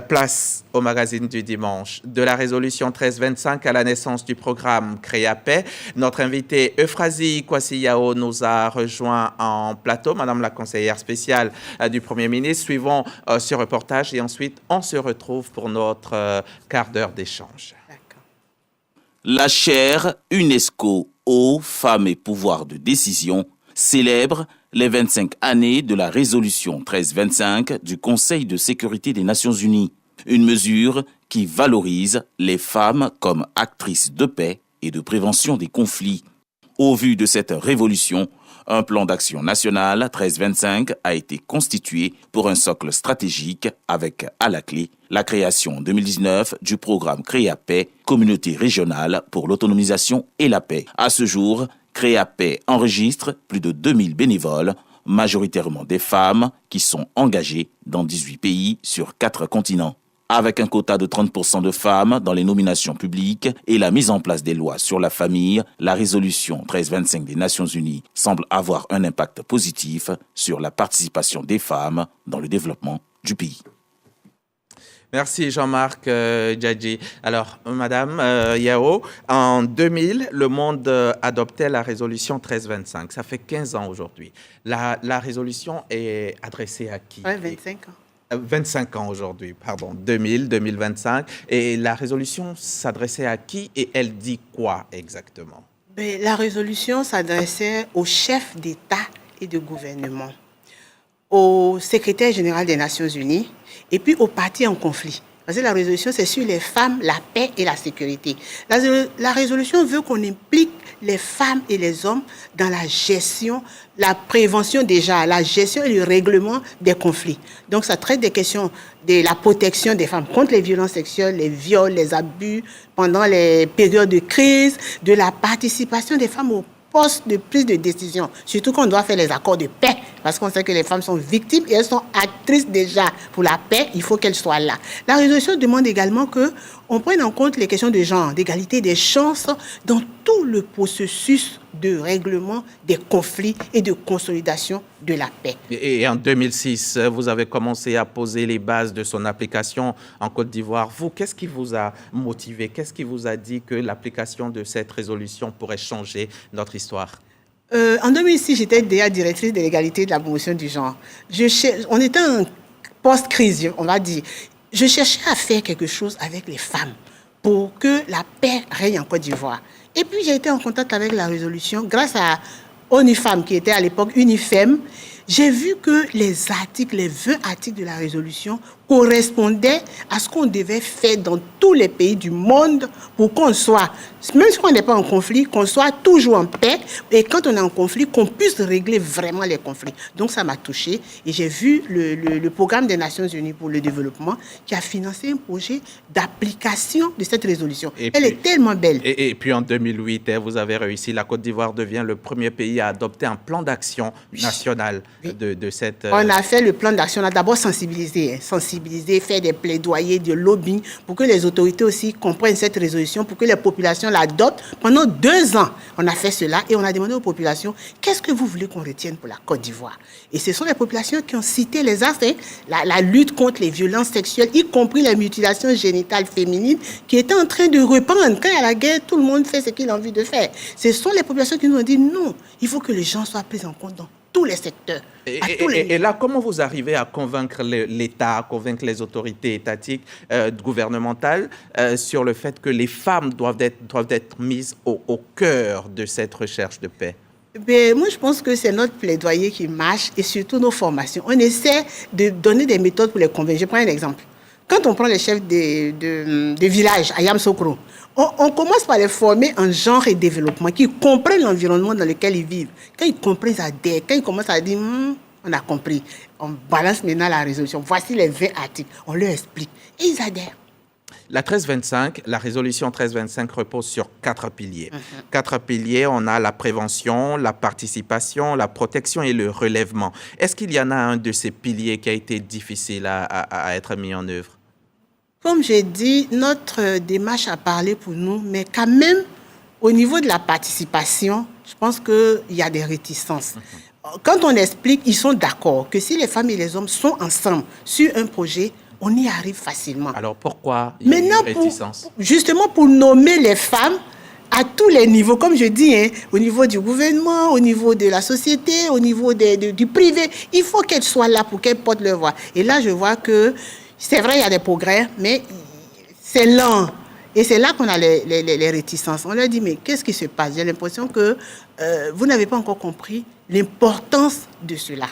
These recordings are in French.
Place au magazine du dimanche. De la résolution 1325 à la naissance du programme Créa-Paix, notre invitée Euphrasie Kwasi-Yao nous a rejoint en plateau, Madame la conseillère spéciale du Premier ministre. Suivons ce reportage et ensuite on se retrouve pour notre quart d'heure d'échange. La chaire UNESCO Eau, Femmes et Pouvoir de décision célèbre les 25 années de la résolution 1325 du Conseil de sécurité des Nations Unies. Une mesure qui valorise les femmes comme actrices de paix et de prévention des conflits. Au vu de cette révolution, un plan d'action national 1325 a été constitué pour un socle stratégique avec, à la clé, la création en 2019 du programme Créa-Paix, communauté régionale pour l'autonomisation et la paix. À ce jour, Créa-Paix enregistre plus de 2000 bénévoles, majoritairement des femmes qui sont engagées dans 18 pays sur 4 continents. Avec un quota de 30% de femmes dans les nominations publiques et la mise en place des lois sur la famille, la résolution 1325 des Nations Unies semble avoir un impact positif sur la participation des femmes dans le développement du pays. Merci Jean-Marc Djadji. Alors, Madame Yao, en 2000, le monde adoptait la résolution 1325. Ça fait 15 ans aujourd'hui. La résolution est adressée à qui? Oui, 25 ans. 25 ans aujourd'hui, pardon, 2000, 2025. Et la résolution s'adressait à qui et elle dit quoi exactement? La résolution s'adressait aux chefs d'État et de gouvernement, au secrétaire général des Nations Unies et puis aux partis en conflit. Parce que la résolution, c'est sur les femmes, la paix et la sécurité. La résolution veut qu'on implique les femmes et les hommes dans la gestion, la prévention déjà, la gestion et le règlement des conflits. Donc, ça traite des questions de la protection des femmes contre les violences sexuelles, les viols, les abus pendant les périodes de crise, de la participation des femmes aux postes de prise de décision, surtout qu'on doit faire les accords de paix, parce qu'on sait que les femmes sont victimes et elles sont actrices déjà pour la paix, il faut qu'elles soient là. La résolution demande également qu'on prenne en compte les questions de genre, d'égalité des chances dans tout le processus de règlement des conflits et de consolidation de la paix. Et en 2006, vous avez commencé à poser les bases de son application en Côte d'Ivoire. Vous, qu'est-ce qui vous a motivé? Qu'est-ce qui vous a dit que l'application de cette résolution pourrait changer notre histoire? En 2006, j'étais déjà directrice de l'égalité et de la promotion du genre. On était en post-crise, on va dire. Je cherchais à faire quelque chose avec les femmes pour que la paix règne en Côte d'Ivoire. Et puis, j'ai été en contact avec la résolution grâce à ONU Femmes, qui était à l'époque UNIFEM. J'ai vu que les 20 articles de la résolution correspondaient à ce qu'on devait faire dans tous les pays du monde pour qu'on soit, même si on n'est pas en conflit, qu'on soit toujours en paix et quand on est en conflit, qu'on puisse régler vraiment les conflits. Donc ça m'a touchée et j'ai vu le programme des Nations Unies pour le développement qui a financé un projet d'application de cette résolution. Elle est tellement belle. Et puis en 2008, vous avez réussi, la Côte d'Ivoire devient le premier pays à adopter un plan d'action national de cette... On a fait le plan d'action, on a d'abord sensibilisé, faire des plaidoyers, de lobbying, pour que les autorités aussi comprennent cette résolution, pour que les populations l'adoptent. Pendant 2 ans, on a fait cela et on a demandé aux populations, qu'est-ce que vous voulez qu'on retienne pour la Côte d'Ivoire? Et ce sont les populations qui ont cité les actes, la lutte contre les violences sexuelles, y compris les mutilations génitales féminines, qui étaient en train de reprendre. Quand il y a la guerre, tout le monde fait ce qu'il a envie de faire. Ce sont les populations qui nous ont dit, non, il faut que les gens soient pris en compte dans tous les secteurs. Et là, comment vous arrivez à convaincre l'État, à convaincre les autorités étatiques, gouvernementales, sur le fait que les femmes doivent être mises au cœur de cette recherche de paix? Moi, je pense que c'est notre plaidoyer qui marche et surtout nos formations. On essaie de donner des méthodes pour les convaincre. Je prends un exemple. Quand on prend les chefs de village à Yamoussoukro, on commence par les former en genre et développement, qui comprennent l'environnement dans lequel ils vivent. Quand ils comprennent, ça adhèrent. Quand ils commencent à dire, on a compris, on balance maintenant la résolution. Voici les 20 articles. On leur explique. Et ils adhèrent. La 1325, la résolution 1325 repose sur 4 piliers. 4 piliers, on a la prévention, la participation, la protection et le relèvement. Est-ce qu'il y en a un de ces piliers qui a été difficile à être mis en œuvre? Comme j'ai dit, notre démarche a parlé pour nous, mais quand même, au niveau de la participation, je pense qu'il y a des réticences. Quand on explique, ils sont d'accord que si les femmes et les hommes sont ensemble sur un projet, on y arrive facilement. Alors pourquoi il y a une réticence? Justement pour nommer les femmes à tous les niveaux, comme je dis, au niveau du gouvernement, au niveau de la société, au niveau du privé, il faut qu'elles soient là pour qu'elles portent leur voix. Et là, je vois que c'est vrai, il y a des progrès, mais c'est lent. Et c'est là qu'on a les réticences. On leur dit, mais qu'est-ce qui se passe? J'ai l'impression que vous n'avez pas encore compris l'importance de cela.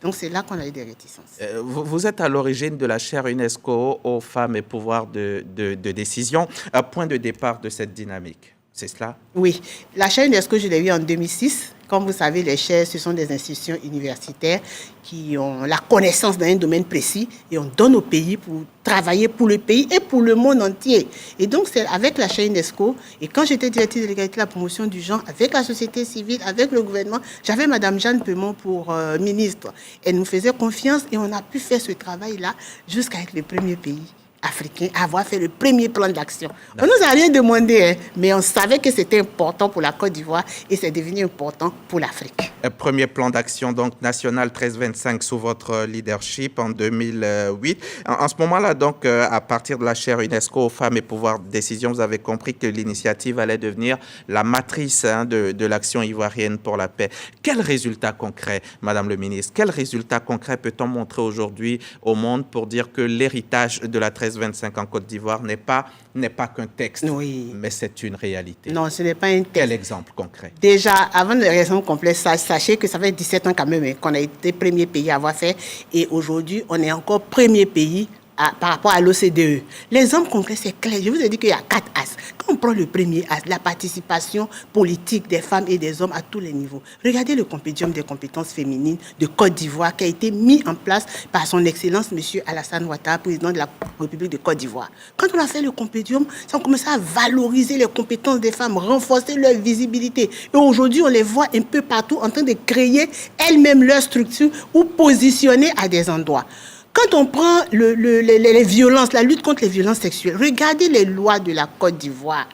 Donc, c'est là qu'on a eu des réticences. Vous êtes à l'origine de la chaire UNESCO aux femmes et pouvoir de décision. Point de départ de cette dynamique, c'est cela? Oui. La chaire UNESCO, je l'ai eue en 2006. Comme vous savez, les chaires, ce sont des institutions universitaires qui ont la connaissance dans un domaine précis et on donne au pays pour travailler pour le pays et pour le monde entier. Et donc, c'est avec la chaire UNESCO, et quand j'étais directrice de l'égalité et la promotion du genre, avec la société civile, avec le gouvernement, j'avais Mme Jeanne Peumont pour ministre. Elle nous faisait confiance et on a pu faire ce travail-là jusqu'à être le premier pays africain à avoir fait le premier plan d'action. On ne nous a rien demandé, mais on savait que c'était important pour la Côte d'Ivoire et c'est devenu important pour l'Afrique. Premier plan d'action donc national 1325 sous votre leadership en 2008. En ce moment-là, donc, à partir de la chaire UNESCO aux femmes et pouvoir de décision, vous avez compris que l'initiative allait devenir la matrice de l'action ivoirienne pour la paix. Quels résultats concrets, Madame le ministre, quels résultats concrets peut-on montrer aujourd'hui au monde pour dire que l'héritage de la 1325 en Côte d'Ivoire n'est pas qu'un texte, oui, mais c'est une réalité? Non, ce n'est pas un texte. Quel exemple concret? Déjà, avant de raison complète, sachez que ça fait 17 ans quand même qu'on a été premier pays à avoir fait. Et aujourd'hui, on est encore premier pays par rapport à l'OCDE. L'exemple concret, c'est clair. Je vous ai dit qu'il y a 4 axes. Quand on prend le premier axe, la participation politique des femmes et des hommes à tous les niveaux. Regardez le compédium des compétences féminines de Côte d'Ivoire qui a été mis en place par son Excellence M. Alassane Ouattara, président de la République de Côte d'Ivoire. Quand on a fait le compédium, ça a commencé à valoriser les compétences des femmes, renforcer leur visibilité. Et aujourd'hui, on les voit un peu partout en train de créer elles-mêmes leur structure ou positionner à des endroits. Quand on prend les violences, la lutte contre les violences sexuelles, regardez les lois de la Côte d'Ivoire.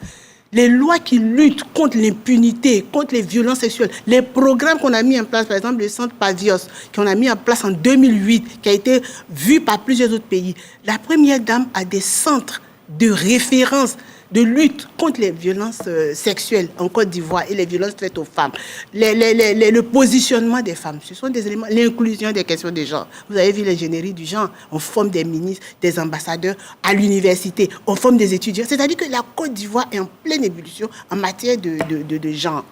Les lois qui luttent contre l'impunité, contre les violences sexuelles, les programmes qu'on a mis en place, par exemple le centre Pavios, qu'on a mis en place en 2008, qui a été vu par plusieurs autres pays. La première dame a des centres de référence de lutte contre les violences sexuelles en Côte d'Ivoire et les violences faites aux femmes. Le positionnement des femmes, ce sont des éléments, l'inclusion des questions de genre. Vous avez vu l'ingénierie du genre, on forme des ministres, des ambassadeurs à l'université, on forme des étudiants. C'est-à-dire que la Côte d'Ivoire est en pleine ébullition en matière de genre.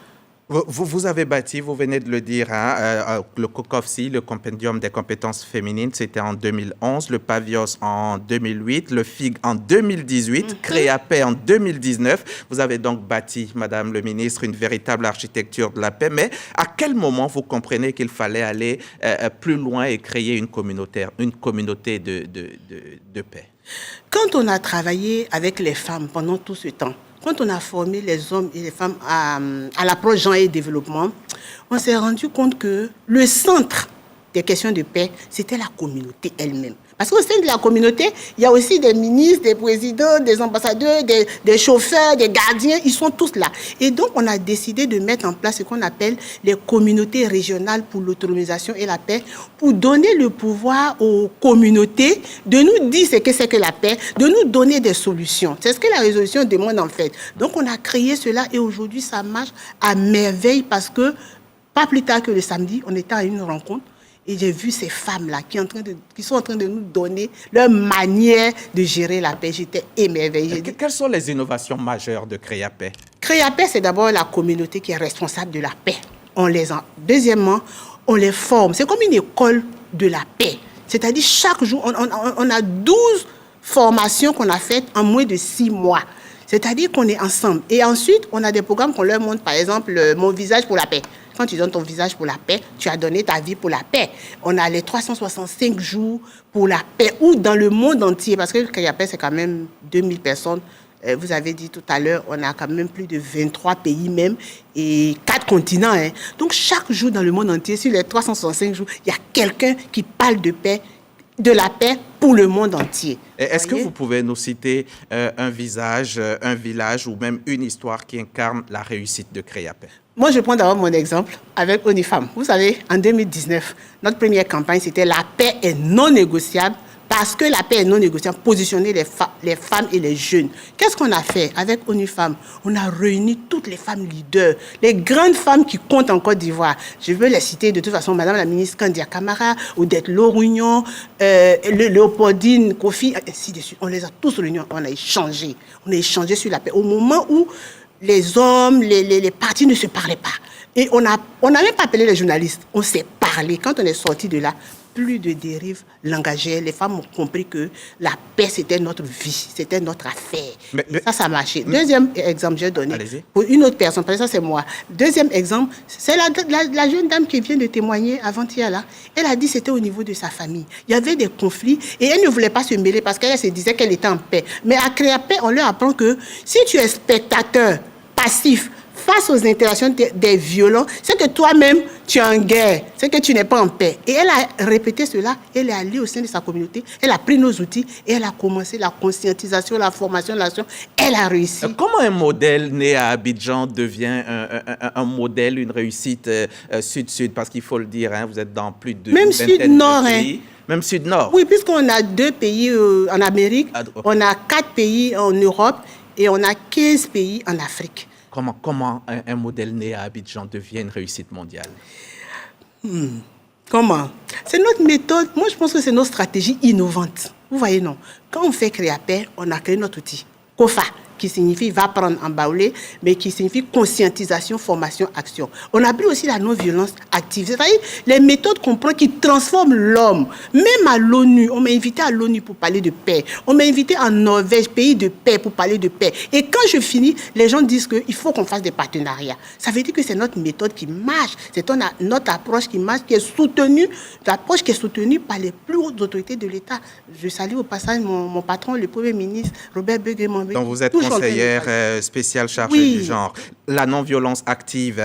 Vous avez bâti, vous venez de le dire, le COCOFSI, le Compendium des compétences féminines, c'était en 2011, le PAVIOS en 2008, le FIG en 2018, CREAPAIX en 2019. Vous avez donc bâti, Madame le ministre, une véritable architecture de la paix. Mais à quel moment vous comprenez qu'il fallait aller plus loin et créer une communauté de paix? Quand on a travaillé avec les femmes pendant tout ce temps, quand on a formé les hommes et les femmes à l'approche genre et développement, on s'est rendu compte que le centre des questions de paix, c'était la communauté elle-même. Parce qu'au sein de la communauté, il y a aussi des ministres, des présidents, des ambassadeurs, des chauffeurs, des gardiens, ils sont tous là. Et donc, on a décidé de mettre en place ce qu'on appelle les communautés régionales pour l'autonomisation et la paix, pour donner le pouvoir aux communautés de nous dire ce que c'est que la paix, de nous donner des solutions. C'est ce que la résolution demande en fait. Donc, on a créé cela et aujourd'hui, ça marche à merveille parce que, pas plus tard que le samedi, on était à une rencontre. Et j'ai vu ces femmes-là qui sont en train de nous donner leur manière de gérer la paix. J'étais émerveillée. Quelles sont les innovations majeures de CREAPAIX? CREAPAIX, c'est d'abord la communauté qui est responsable de la paix. Deuxièmement, on les forme. C'est comme une école de la paix. C'est-à-dire, chaque jour, on a 12 formations qu'on a faites en moins de 6 mois. C'est-à-dire qu'on est ensemble. Et ensuite, on a des programmes qu'on leur montre, par exemple, Mon visage pour la paix. Quand tu donnes ton visage pour la paix, tu as donné ta vie pour la paix. On a les 365 jours pour la paix, ou dans le monde entier, parce que le CREAPAIX, c'est quand même 2000 personnes. Vous avez dit tout à l'heure, on a quand même plus de 23 pays même, et 4 continents. Donc, chaque jour dans le monde entier, sur les 365 jours, il y a quelqu'un qui parle de paix, de la paix pour le monde entier. Est-ce que vous pouvez nous citer un visage, un village ou même une histoire qui incarne la réussite de CREAPAIX? Moi, je prends d'abord mon exemple avec ONIFAM. Vous savez, en 2019, notre première campagne, c'était « La paix est non négociable ». parce que la paix est non négociable, positionner les femmes et les jeunes. Qu'est-ce qu'on a fait avec ONU Femmes? On a réuni toutes les femmes leaders, les grandes femmes qui comptent en Côte d'Ivoire. Je veux les citer de toute façon, Madame la ministre Kandia Camara, Odette Lorugnon, Léopoldine Kofi, ainsi de suite. On les a tous réunis, on a échangé. On a échangé sur la paix. Au moment où les hommes, les partis ne se parlaient pas. Et on n'a même pas appelé les journalistes. On s'est parlé. Quand on est sorti de là, plus de dérives langagières. Les femmes ont compris que la paix, c'était notre vie, c'était notre affaire. Ça a marché. Deuxième exemple, j'ai donné pour une autre personne, parce que ça, c'est moi. Deuxième exemple, c'est la jeune dame qui vient de témoigner avant-hier là. Elle a dit que c'était au niveau de sa famille. Il y avait des conflits et elle ne voulait pas se mêler parce qu'elle se disait qu'elle était en paix. Mais à Créapay, on leur apprend que si tu es spectateur passif face aux interactions des violents, c'est que toi-même, tu es en guerre, c'est que tu n'es pas en paix. Et elle a répété cela, elle est allée au sein de sa communauté, elle a pris nos outils et elle a commencé la conscientisation, la formation, l'action. Elle a réussi. Comment un modèle né à Abidjan devient un modèle, une réussite sud-sud? Parce qu'il faut le dire, hein, vous êtes dans plus de même sud-nord, pays. Même sud-nord. Oui, puisqu'on a 2 pays en Amérique, on a 4 pays en Europe et on a 15 pays en Afrique. Comment un modèle né à Abidjan devient une réussite mondiale? Comment? C'est notre méthode. Moi, je pense que c'est notre stratégie innovante. Vous voyez, non? Quand on fait Créapay, on a créé notre outil, COFA, qui signifie va prendre en baoulé, mais qui signifie conscientisation, formation, action. On a pris aussi la non-violence active, c'est-à-dire les méthodes qu'on prend qui transforment l'homme. Même à l'ONU, on m'a invité à l'ONU pour parler de paix. On m'a invité en Norvège, pays de paix, pour parler de paix. Et quand je finis, les gens disent qu'il faut qu'on fasse des partenariats. Ça veut dire que c'est notre méthode qui marche, c'est notre approche qui marche, qui est soutenue, l'approche qui est soutenue par les plus hautes autorités de l'État. Je salue au passage mon patron, le Premier ministre, Robert Beguemambé. Donc vous êtes conseillère spéciale chargée du genre. La non-violence active,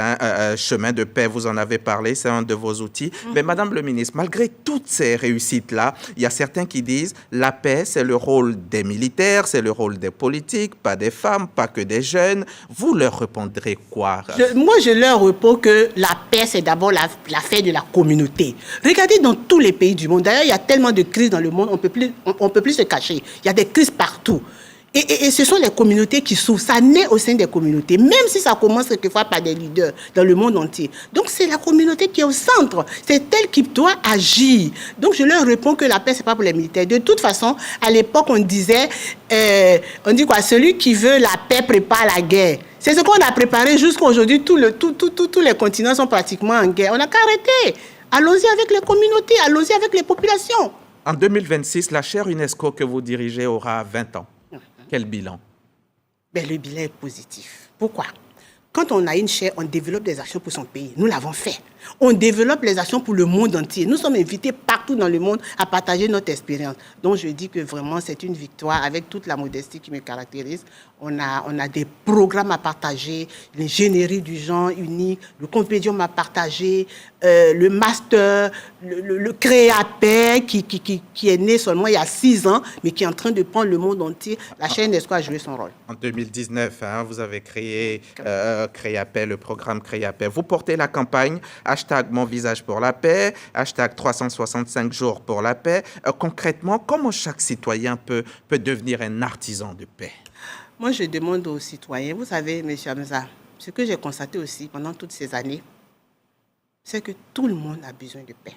chemin de paix, vous en avez parlé, c'est un de vos outils. Mais Madame le ministre, malgré toutes ces réussites-là, il y a certains qui disent la paix, c'est le rôle des militaires, c'est le rôle des politiques, pas des femmes, pas que des jeunes. Vous leur répondrez quoi? Moi, je leur réponds que la paix, c'est d'abord l'affaire de la communauté. Regardez dans tous les pays du monde. D'ailleurs, il y a tellement de crises dans le monde, on peut plus se cacher. Il y a des crises partout. Et ce sont les communautés qui souffrent. Ça naît au sein des communautés, même si ça commence quelquefois par des leaders dans le monde entier. Donc, c'est la communauté qui est au centre. C'est elle qui doit agir. Donc, je leur réponds que la paix, ce n'est pas pour les militaires. De toute façon, à l'époque, on disait, on dit quoi, celui qui veut la paix prépare la guerre. C'est ce qu'on a préparé jusqu'à aujourd'hui. Tous les continents sont pratiquement en guerre. On n'a qu'à arrêter. Allons-y avec les communautés, allons-y avec les populations. En 2026, la chaire UNESCO que vous dirigez aura 20 ans. Quel bilan? Le bilan est positif. Pourquoi? Quand on a une chaire, on développe des actions pour son pays. Nous l'avons fait. On développe les actions pour le monde entier. Nous sommes invités partout dans le monde à partager notre expérience. Donc, je dis que vraiment, c'est une victoire avec toute la modestie qui me caractérise. On a des programmes à partager, l'ingénierie du genre unique, le compédium à partager, le master, le Créapay qui est né seulement il y a 6 ans, mais qui est en train de prendre le monde entier. La chaîne UNESCO a joué son rôle. En 2019, vous avez créé Créapay, le programme Créapay. Vous portez la campagne #Mon visage pour la paix, #365 jours pour la paix. Concrètement, comment chaque citoyen peut devenir un artisan de paix? Moi, je demande aux citoyens, vous savez, M. Hamza, ce que j'ai constaté aussi pendant toutes ces années, c'est que tout le monde a besoin de paix.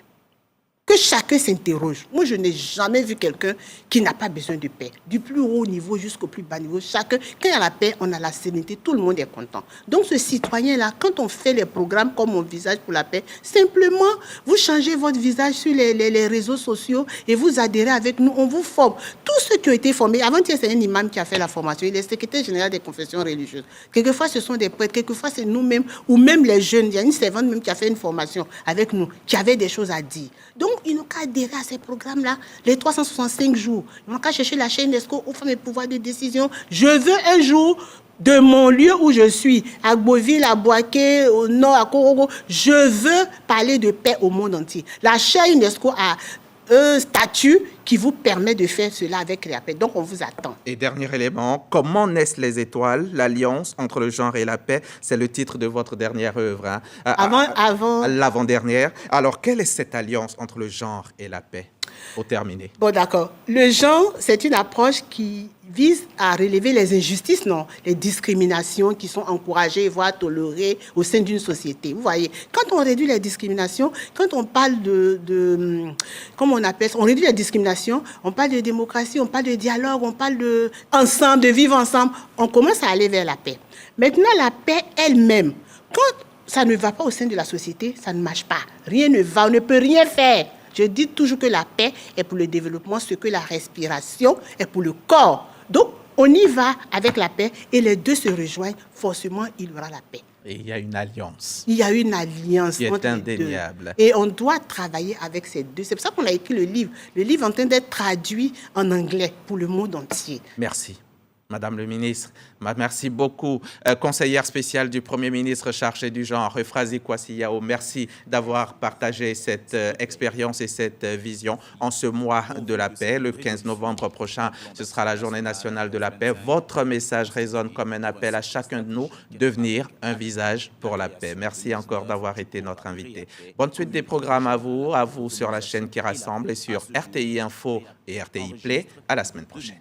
Que chacun s'interroge. Moi, je n'ai jamais vu quelqu'un qui n'a pas besoin de paix. Du plus haut niveau jusqu'au plus bas niveau, chacun, quand il y a la paix, on a la sérénité, tout le monde est content. Donc, ce citoyen-là, quand on fait les programmes comme Mon visage pour la paix, simplement, vous changez votre visage sur les réseaux sociaux et vous adhérez avec nous, on vous forme. Tous ceux qui ont été formés, avant-hier, c'est un imam qui a fait la formation, il est secrétaire général des confessions religieuses. Quelquefois, ce sont des prêtres, quelquefois, c'est nous-mêmes, ou même les jeunes. Il y a une servante même qui a fait une formation avec nous, qui avait des choses à dire. Donc, ils n'ont qu'à adhérer à ces programmes-là, les 365 jours. Ils n'ont qu'à chercher la chaîne UNESCO aux femmes et pouvoirs de décision. Je veux un jour, de mon lieu où je suis, à Beauville, à Boaké, au nord, à Korogo, je veux parler de paix au monde entier. La chaîne UNESCO a un statut qui vous permet de faire cela avec la paix. Donc, on vous attend. Et dernier élément, comment naissent les étoiles, l'alliance entre le genre et la paix? C'est le titre de votre dernière œuvre. Hein. Avant... L'avant-dernière. Alors, quelle est cette alliance entre le genre et la paix? Pour terminer. Bon, d'accord. Le genre, c'est une approche qui vise à relever les injustices, non, les discriminations qui sont encouragées, voire tolérées au sein d'une société. Vous voyez, quand on réduit les discriminations, quand on parle comment on appelle ça, on réduit les discriminations, on parle de démocratie, on parle de dialogue, on parle de ensemble, de vivre ensemble, on commence à aller vers la paix. Maintenant, la paix elle-même, quand ça ne va pas au sein de la société, ça ne marche pas. Rien ne va, on ne peut rien faire. Je dis toujours que la paix est pour le développement, ce que la respiration est pour le corps. Donc, on y va avec la paix et les deux se rejoignent. Forcément, il y aura la paix. Et il y a une alliance. Il y a une alliance qui est entre indéniable. les deux. Et on doit travailler avec ces deux. C'est pour ça qu'on a écrit le livre. Le livre est en train d'être traduit en anglais pour le monde entier. Merci. Madame le ministre, merci beaucoup. Conseillère spéciale du Premier ministre chargé du genre, Euphrasie Kwasi Yao, merci d'avoir partagé cette expérience et cette vision en ce mois de la paix. Le 15 novembre prochain, ce sera la Journée nationale de la paix. Votre message résonne comme un appel à chacun de nous de devenir un visage pour la paix. Merci encore d'avoir été notre invité. Bonne suite des programmes à vous sur la chaîne qui rassemble et sur RTI Info et RTI Play. À la semaine prochaine.